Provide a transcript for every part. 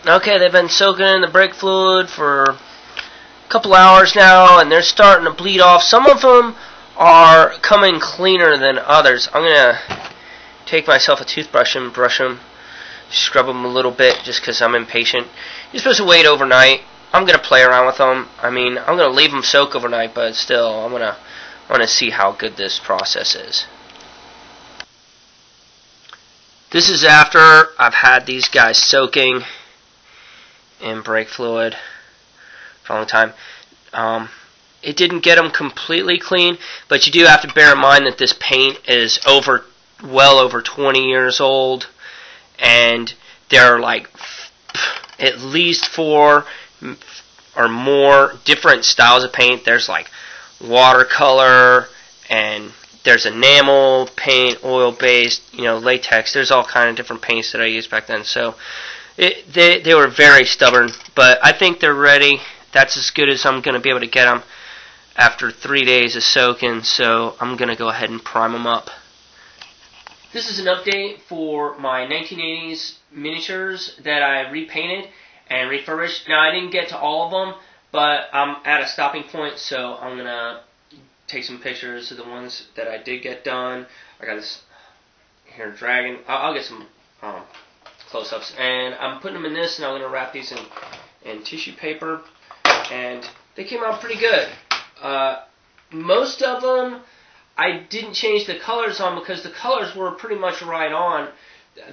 Okay, they've been soaking in the brake fluid for a couple hours now, and they're starting to bleed off. Some of them are coming cleaner than others. I'm going to take myself a toothbrush and brush them, scrub them a little bit just because I'm impatient. You're supposed to wait overnight. I'm going to play around with them. I mean, I'm going to leave them soak overnight, but still, I want to see how good this process is. This is after I've had these guys soaking in brake fluid for a long time. It didn't get them completely clean, but you do have to bear in mind that this paint is well over 20 years old, and there are like at least 4 or more different styles of paint. There's like watercolor, and there's enamel paint, oil-based, latex. There's all kind of different paints that I used back then. So they were very stubborn, but I think they're ready. That's as good as I'm going to be able to get them after 3 days of soaking, so I'm going to go ahead and prime them up. This is an update for my 1980s miniatures that I repainted and refurbished. Now, I didn't get to all of them, but I'm at a stopping point, so I'm going to take some pictures of the ones that I did get done. I got this here dragon. I'll get some close-ups, and I'm putting them in this, and I'm going to wrap these in tissue paper, and they came out pretty good. Most of them I didn't change the colors on because the colors were pretty much right on.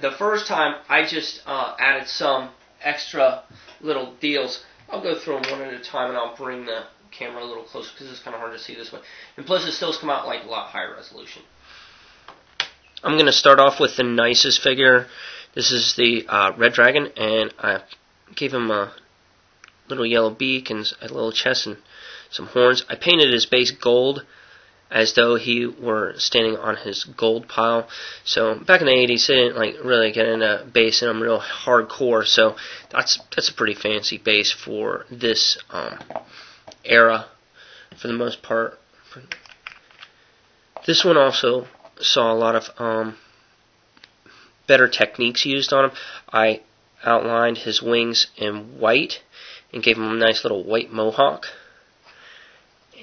The first time I just added some extra little deals. I'll go through them one at a time, and I'll bring the camera a little closer because it's kind of hard to see this way. And plus, the stills come out like a lot higher resolution. I'm going to start off with the nicest figure. This is the red dragon, and I gave him a little yellow beak and a little chest and some horns. I painted his base gold as though he were standing on his gold pile. So back in the 80s, they didn't really get into basing them real hardcore. So that's a pretty fancy base for this era, for the most part. This one also saw a lot of better techniques used on him. I outlined his wings in white and gave him a nice little white mohawk.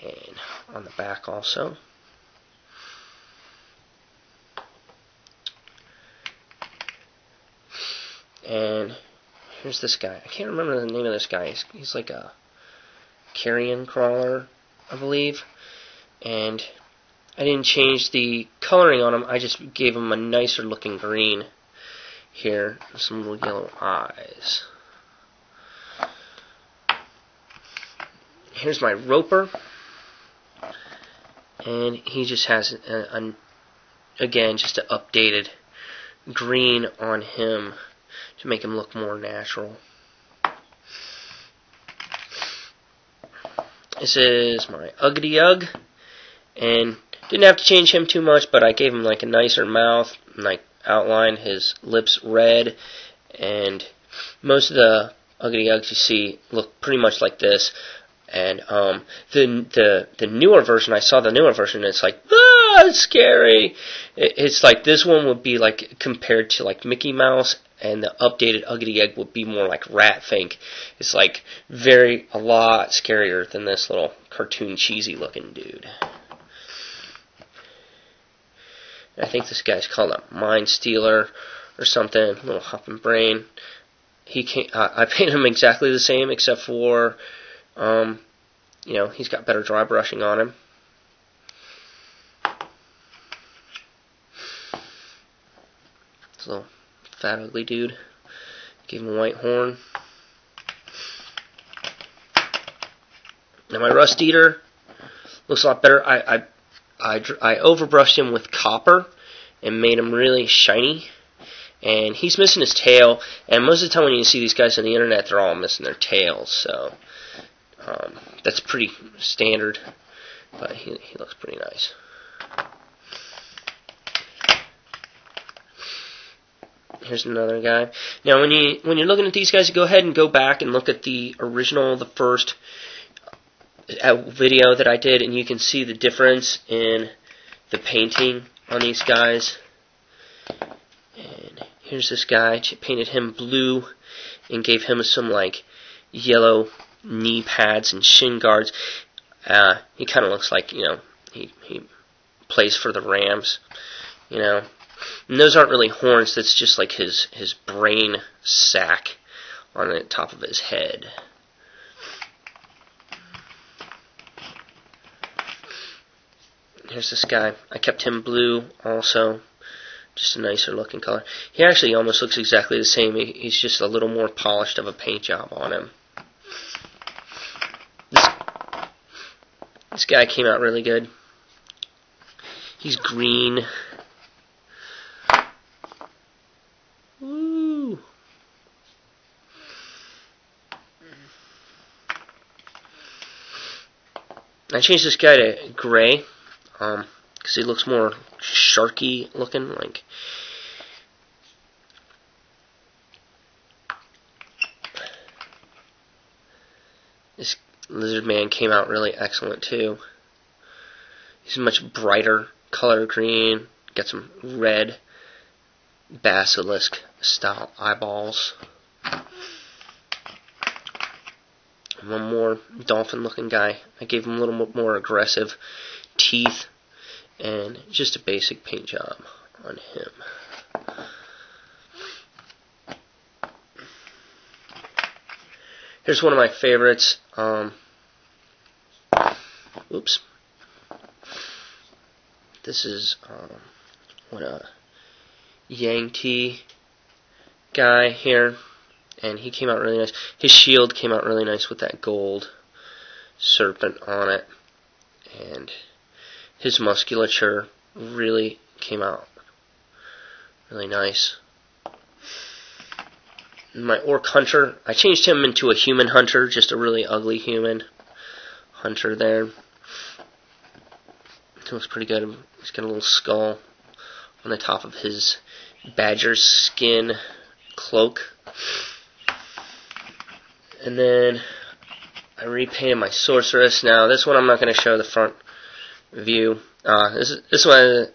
And on the back also. And here's this guy. I can't remember the name of this guy. He's like a carrion crawler, I believe. And I didn't change the coloring on him. I just gave him a nicer looking green here. Some little yellow eyes. Here's my roper. And he just has, again, just an updated green on him to make him look more natural. This is my Uggity Ugg, and didn't have to change him too much, but I gave him like a nicer mouth, and I outlined his lips red, and most of the Uggity Uggs you see look pretty much like this. And the newer version, I saw the newer version, and it's like, it's scary. It's like this one would be like compared to like Mickey Mouse, and the updated Uggity Egg would be more like Ratfink. It's like a lot scarier than this little cartoon cheesy looking dude. I think this guy's called a Mind Stealer or something, a little hopping brain. I painted him exactly the same except for he's got better dry brushing on him. This little fat ugly dude. Give him a white horn. Now my Rust Eater looks a lot better. I overbrushed him with copper and made him really shiny. And he's missing his tail. And most of the time when you see these guys on the internet, they're all missing their tails. So that's pretty standard, but he looks pretty nice. Here's another guy. Now, when you're looking at these guys, go ahead and go back and look at the original, the first video that I did, and you can see the difference in the painting on these guys. And Here's this guy. Painted him blue and gave him some like yellow knee pads and shin guards. He kind of looks like, you know, he plays for the Rams, you know. And those aren't really horns, that's just like his brain sack on the top of his head. Here's this guy. I kept him blue also. Just a nicer looking color. He actually almost looks exactly the same. He's just a little more polished of a paint job on him. This guy came out really good. He's green. Woo! I changed this guy to gray, because he looks more sharky looking, like. This lizard man came out really excellent too. He's a much brighter color green, got some red basilisk style eyeballs. One more dolphin looking guy. I gave him a little more aggressive teeth and just a basic paint job on him. Here's one of my favorites. Oops. This is what a Yang guy here, and he came out really nice. His shield came out really nice with that gold serpent on it, and his musculature really came out really nice. My orc hunter, I changed him into a human hunter, just a really ugly human hunter there. He looks pretty good. He's got a little skull on the top of his badger skin cloak. And then I repainted my sorceress. Now this one I'm not going to show the front view. This one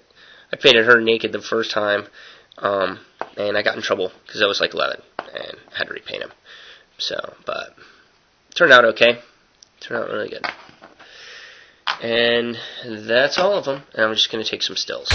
I painted her naked the first time, and I got in trouble because I was like 11 and I had to repaint him. So, but it turned out okay. Turned out really good. And that's all of them. And I'm just going to take some stills.